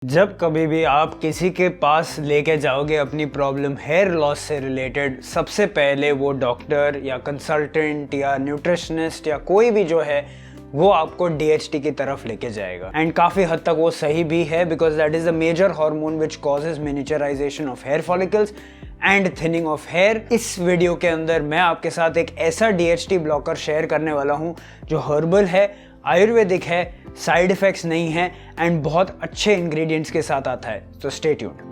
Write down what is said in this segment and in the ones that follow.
जब कभी भी आप किसी के पास लेके जाओगे अपनी प्रॉब्लम हेयर लॉस से रिलेटेड, सबसे पहले वो डॉक्टर या कंसल्टेंट या न्यूट्रिशनिस्ट या कोई भी जो है वो आपको DHT की तरफ लेके जाएगा। एंड काफ़ी हद तक वो सही भी है, because that is the major hormone which causes miniaturization of hair follicles and thinning of hair. इस वीडियो के अंदर मैं आपके साथ एक ऐसा DHT ब्लॉकर शेयर करने वाला हूँ जो हर्बल है, आयुर्वेदिक है, साइड इफेक्ट्स नहीं है एंड बहुत अच्छे इंग्रेडिएंट्स के साथ आता है। तो stay tuned.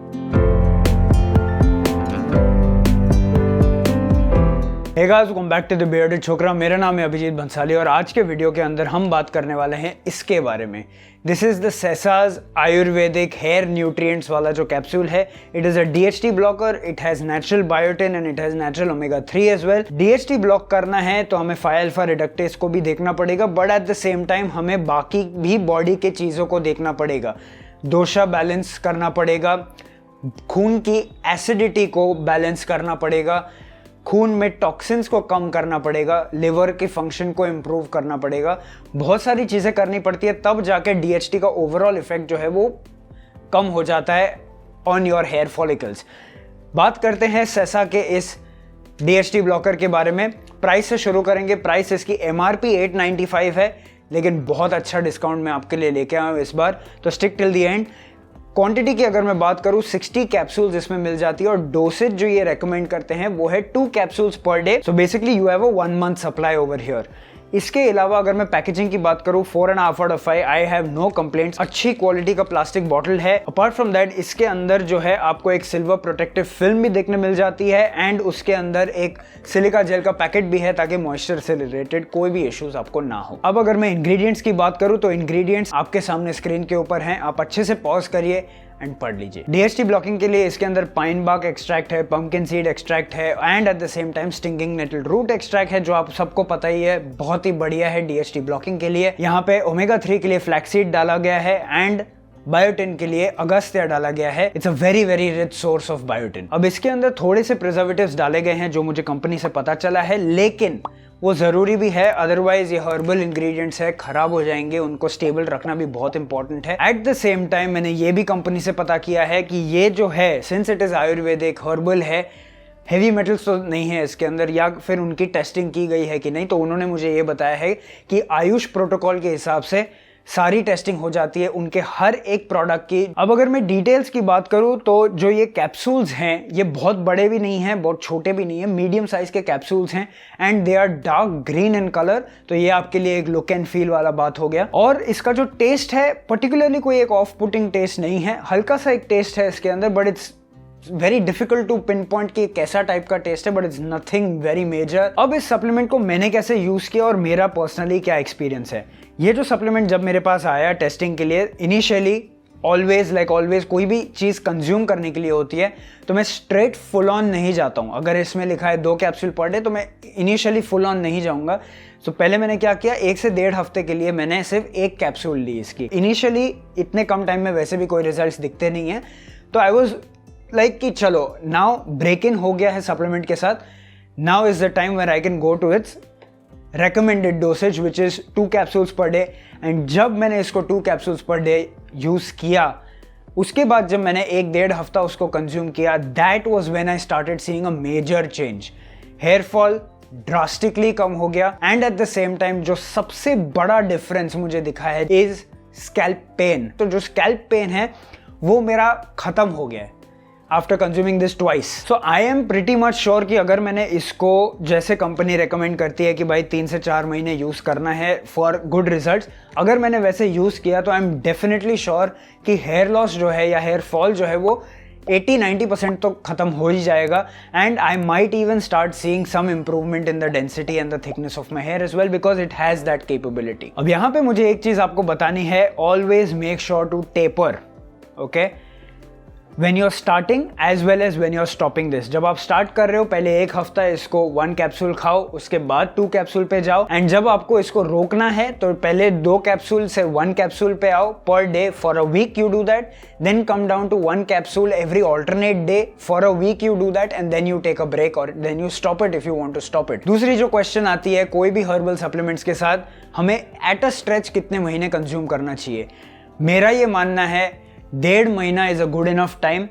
Hey guys, welcome back to the bearded Chokra. मेरा नाम है अभिजीत बंसाली और आज के वीडियो के अंदर हम बात करने वाले हैं इसके बारे में। This is the Sesa's Ayurvedic hair nutrients वाला जो कैप्सूल है। It is a DHT blocker, it has natural biotin and it has natural omega 3 as well. DHT block करना है तो हमें 5-अल्फा रिडक्टेस को भी देखना पड़ेगा, but at the same time हमें बाकी भी बॉडी के चीज़ों को देखना पड़ेगा। दोषा बैलेंस करना पड़ेगा, खून की एसिडिटी को बैलेंस करना पड़ेगा, खून में टॉक्सिन्स को कम करना पड़ेगा, लिवर के फंक्शन को इम्प्रूव करना पड़ेगा। बहुत सारी चीज़ें करनी पड़ती है, तब जाके DHT का ओवरऑल इफेक्ट जो है वो कम हो जाता है ऑन योर हेयर फॉलिकल्स। बात करते हैं सेसा के इस DHT ब्लॉकर के बारे में। प्राइस से शुरू करेंगे। प्राइस इसकी MRP 895 है, लेकिन बहुत अच्छा डिस्काउंट मैं आपके लिए लेके आया हूँ इस बार, तो stick till the end. Quantity की अगर मैं बात करूं, 60 कैप्सूल्स इसमें मिल जाती है और डोसेज जो ये रेकमेंड करते हैं वो है 2 capsules per day. So basically you have a 1 month supply over here. इसके अलावा अगर मैं पैकेजिंग की बात करूं, 4.5 out of 5, I have no complaints. अच्छी क्वालिटी का प्लास्टिक बॉटल है। अपार्ट फ्रॉम दैट इसके अंदर जो है आपको एक सिल्वर प्रोटेक्टिव फिल्म भी देखने मिल जाती है एंड उसके अंदर एक सिलिका जेल का पैकेट भी है ताकि मॉइस्चर से रिलेटेड कोई भी इश्यूज आपको ना हो। अब अगर मैं इंग्रेडिएंट्स की बात करूं तो इंग्रेडिएंट्स आपके सामने स्क्रीन के ऊपर हैं, आप अच्छे से पॉज करिए एंड पढ़ लीजिए। DHT ब्लॉकिंग के लिए इसके अंदर पाइन बार्क एक्सट्रैक्ट है, पंपकिन सीड एक्सट्रैक्ट है and at the same time stinging nettle root extract है, जो आप सबको पता ही है बहुत ही बढ़िया है DHT ब्लॉकिंग के लिए। यहाँ पे ओमेगा 3 के लिए फ्लैक्सीड डाला गया है एंड बायोटिन के लिए अगस्त्या डाला गया है। It's a very very rich source of biotin. अब इसके अंदर थोड़े से प्रिजर्वेटिव्स डाले गए हैं जो मुझे कंपनी से पता चला है, लेकिन वो ज़रूरी भी है, अदरवाइज ये हर्बल इंग्रेडिएंट्स है, खराब हो जाएंगे, उनको स्टेबल रखना भी बहुत इंपॉर्टेंट है। एट द सेम टाइम मैंने ये भी कंपनी से पता किया है कि ये जो है, since it is Ayurvedic herbal है, हेवी मेटल्स तो नहीं है इसके अंदर, या फिर उनकी टेस्टिंग की गई है कि नहीं, तो उन्होंने मुझे ये बताया है कि आयुष प्रोटोकॉल के हिसाब से सारी टेस्टिंग हो जाती है उनके हर एक प्रोडक्ट की। अब अगर मैं डिटेल्स की बात करूं तो जो ये कैप्सूल्स हैं ये बहुत बड़े भी नहीं हैं, बहुत छोटे भी नहीं हैं, मीडियम साइज के कैप्सूल्स हैं and they are dark green in colour. तो ये आपके लिए एक लुक एंड फील वाला बात हो गया। और इसका जो टेस्ट है पर्टिकुलरली कोई एक ऑफ पुटिंग टेस्ट नहीं है, हल्का सा एक टेस्ट है इसके अंदर, but it's very difficult to pinpoint कि कैसा टाइप का टेस्ट है, but it's nothing very major. अब इस सप्लीमेंट को मैंने कैसे यूज किया और मेरा पर्सनली क्या एक्सपीरियंस है। ये जो सप्लीमेंट जब मेरे पास आया टेस्टिंग के लिए, इनिशियली ऑलवेज कोई भी चीज़ कंज्यूम करने के लिए होती है तो मैं स्ट्रेट फुल ऑन नहीं जाता हूँ। अगर इसमें लिखा है 2 कैप्सूल पर डे तो मैं इनिशियली फुल ऑन नहीं जाऊँगा। तो पहले मैंने क्या किया, 1 से 1.5 हफ्ते के लिए मैंने सिर्फ 1 कैप्सूल ली इसकी। इनिशियली इतने कम टाइम में वैसे भी कोई रिजल्ट दिखते नहीं है, तो आई वॉज लाइक कि चलो नाउ ब्रेक इन हो गया है सप्लीमेंट के साथ, now is the time where I can go to its recommended dosage which is 2 capsules per day। And जब मैंने इसको 2 capsules per day यूज़ किया, उसके बाद जब मैंने 1-1.5 हफ्ता उसको कंज्यूम किया, that was when I started seeing a major change। Hair fall drastically कम हो गया and at the same time जो सबसे बड़ा डिफरेंस मुझे दिखा है इज स्कैल्प पेन। तो जो स्कैल्प पेन है वो मेरा खत्म हो गया है after consuming this twice. So I am pretty much sure कि अगर मैंने इसको जैसे कंपनी रेकमेंड करती है कि भाई 3 से 4 महीने यूज़ करना है फॉर गुड रिजल्ट्स, अगर मैंने वैसे यूज़ किया तो आई एम डेफिनेटली श्योर कि हेयर लॉस जो है या हेयर फॉल जो है वो 80-90% तो खत्म हो ही जाएगा and I might even start seeing some improvement in the density and the thickness of my hair as well, because it has that capability. अब यहाँ पे मुझे एक चीज़ आपको बतानी है, always make sure to taper, okay, when you're starting as well as when you're stopping this। जब आप स्टार्ट कर रहे हो पहले 1 हफ्ता इसको 1 कैप्सूल खाओ, उसके बाद 2 कैप्सूल पे जाओ एंड जब आपको इसको रोकना है तो पहले 2 कैप्सूल से 1 कैप्सूल पे आओ per day for a week you do that, then come down to 1 capsule every alternate day for a week you do that and then you take a break और then you stop it if you want to stop it. दूसरी जो question आती है कोई भी herbal supplements के साथ, हमें एट अ स्ट्रेच कितने महीने कंज्यूम करना चाहिए। मेरा ये मानना है 1.5 महीना is a good enough time.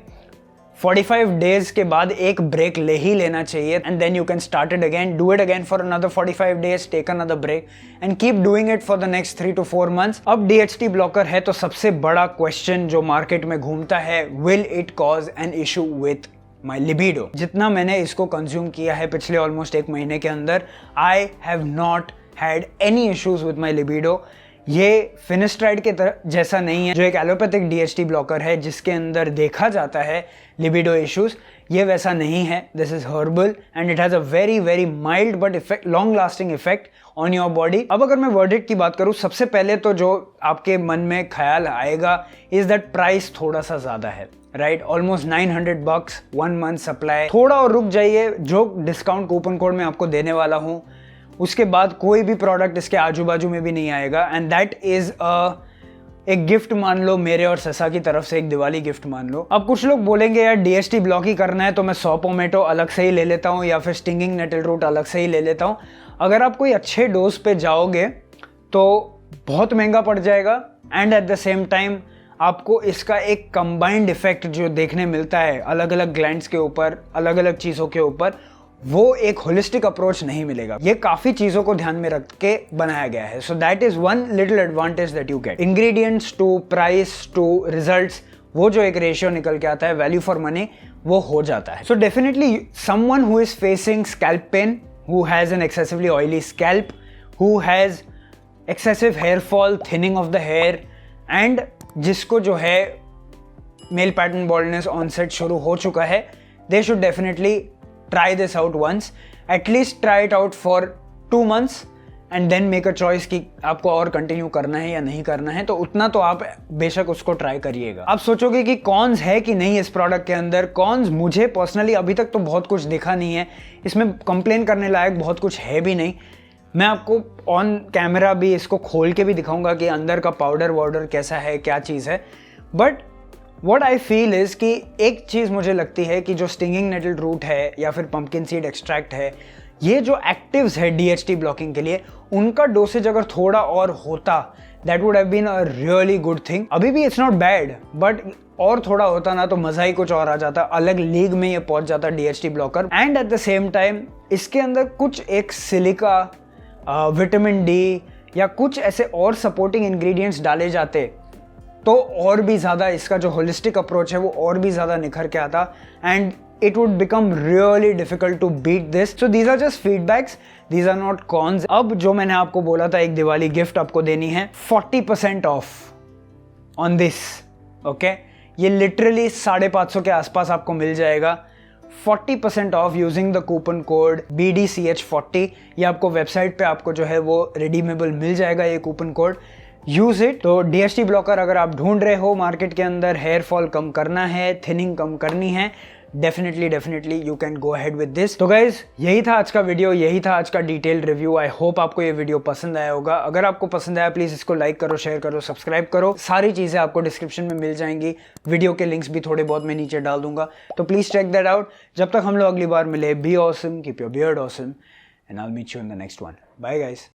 45 days के बाद एक ब्रेक ले ही लेना चाहिए and then you can start it again, do it again for another 45 days, take another break and keep doing it for the next 3 to 4 months। अब DHT blocker है तो सबसे बड़ा क्वेश्चन जो मार्केट में घूमता है, will it cause an issue with my libido. जितना मैंने इसको कंज्यूम किया है पिछले ऑलमोस्ट 1 महीने के अंदर, I have not had any issues with my libido. ये फिनिस्ट्राइड के जैसा नहीं है जो एक एलोपैथिक DHT ब्लॉकर है जिसके अंदर देखा जाता है लिबिडो इश्यूज, ये वैसा नहीं है। This is herbal and it has a very very mild but long lasting effect on your body. अब अगर मैं वर्डिक्ट की बात करूँ, सबसे पहले तो जो आपके मन में ख्याल आएगा इज दैट प्राइस थोड़ा सा ज़्यादा है, राइट? Almost $900, 1 month supply. थोड़ा और रुक जाइए, जो डिस्काउंट कूपन कोड मैं आपको देने वाला हूँ उसके बाद कोई भी प्रोडक्ट इसके आजू बाजू में भी नहीं आएगा एंड दैट इज एक गिफ्ट मान लो मेरे और ससा की तरफ से, एक दिवाली गिफ्ट मान लो। अब कुछ लोग बोलेंगे यार DHT ब्लॉक ही करना है तो मैं सॉ पोमेटो अलग से ही ले लेता हूँ या फिर स्टिंगिंग नेटल रूट अलग से ही ले लेता हूँ। अगर आप कोई अच्छे डोज पे जाओगे तो बहुत महंगा पड़ जाएगा and at the same time आपको इसका एक कंबाइंड इफेक्ट जो देखने मिलता है अलग अलग ग्लैंड्स के ऊपर, अलग अलग चीज़ों के ऊपर, वो एक होलिस्टिक अप्रोच नहीं मिलेगा। ये काफी चीजों को ध्यान में रख के बनाया गया है। So that is one little advantage that you get. Ingredients to price to results, वो जो एक रेशियो निकल के आता है वैल्यू फॉर मनी, वो हो जाता है। So definitely someone who is facing scalp pain, who has an excessively oily scalp, who has excessive hair fall, thinning of the hair and जिसको जो है मेल पैटर्न बॉल्डनेस ऑनसेट शुरू हो चुका है, they should definitely try this out once, at least try it out for 2 months and then make a choice कि आपको और कंटिन्यू करना है या नहीं करना है। तो उतना तो आप बेशक उसको ट्राई करिएगा। आप सोचोगे कि कॉन्स है कि नहीं इस प्रोडक्ट के अंदर। कॉन्स मुझे पर्सनली अभी तक तो बहुत कुछ दिखा नहीं है, इसमें कंप्लेन करने लायक बहुत कुछ है भी नहीं। मैं आपको ऑन कैमरा भी इसको खोल के भी दिखाऊंगा कि अंदर का पाउडर वाउडर कैसा है, क्या चीज़ है। But What I feel is कि एक चीज़ मुझे लगती है कि जो स्टिंगिंग नेटल रूट है या फिर पंपकिन सीड एक्सट्रैक्ट है, ये जो एक्टिव्स है DHT ब्लॉकिंग के लिए, उनका डोसेज अगर थोड़ा और होता, that would have been a really good thing. अभी भी इट्स नॉट बैड, बट और थोड़ा होता ना तो मज़ा ही कुछ और आ जाता, अलग लीग में ये पहुंच जाता DHT blocker. And at the same time इसके अंदर कुछ एक सिलिका, विटामिन डी या कुछ ऐसे और सपोर्टिंग इंग्रेडिएंट्स डाले जाते तो और भी ज़्यादा इसका जो होलिस्टिक अप्रोच है वो और भी ज़्यादा निखर के आता and it would become really difficult to beat this. So these are just feedbacks, these are not cons. अब जो मैंने आपको बोला था एक दिवाली गिफ्ट आपको देनी है, 40% ऑफ ऑन दिस, ओके? ये लिटरली 550 के आसपास आपको मिल जाएगा। 40% of using the coupon code BDCH40। ये आपको वेबसाइट पे आपको जो है वो रिडीमेबल मिल जाएगा ये कूपन कोड, यूज इट। तो DHT ब्लॉकर अगर आप ढूंढ रहे हो मार्केट के अंदर, हेयर फॉल कम करना है, थिनिंग कम करनी है, definitely you can go ahead with this. तो गाइज यही था आज का वीडियो, यही था आज का डिटेल्ड रिव्यू। आई होप आपको ये वीडियो पसंद आया होगा। अगर आपको पसंद आया प्लीज इसको लाइक करो, शेयर करो, सब्सक्राइब करो। सारी चीजें आपको डिस्क्रिप्शन में मिल जाएंगी, वीडियो के लिंक्स भी थोड़े बहुत मैं नीचे डाल दूंगा, तो प्लीज चेक दैट आउट। जब तक हम लोग अगली बार मिले, be awesome, keep your beard awesome and I will meet you in the next one. Bye guys.